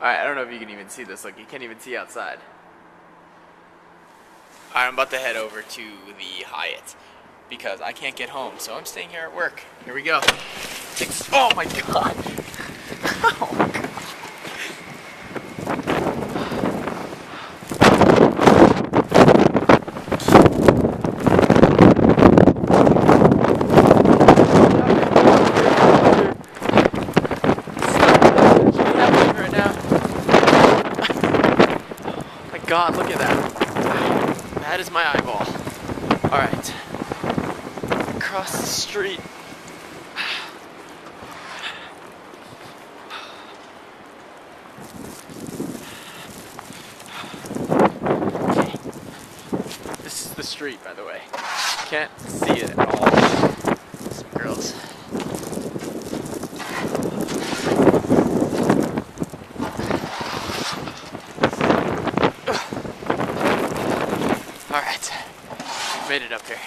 Alright, I don't know if you can even see this. Look, you can't even see outside. Alright, I'm about to head over to the Hyatt because I can't get home, so I'm staying here at work. Here we go. Oh my god! Oh my god. God, look at that. That is my eyeball. Alright. Across the street. Okay. This is the street, by the way. Can't see it at all. Some girls. Alright, made it up here.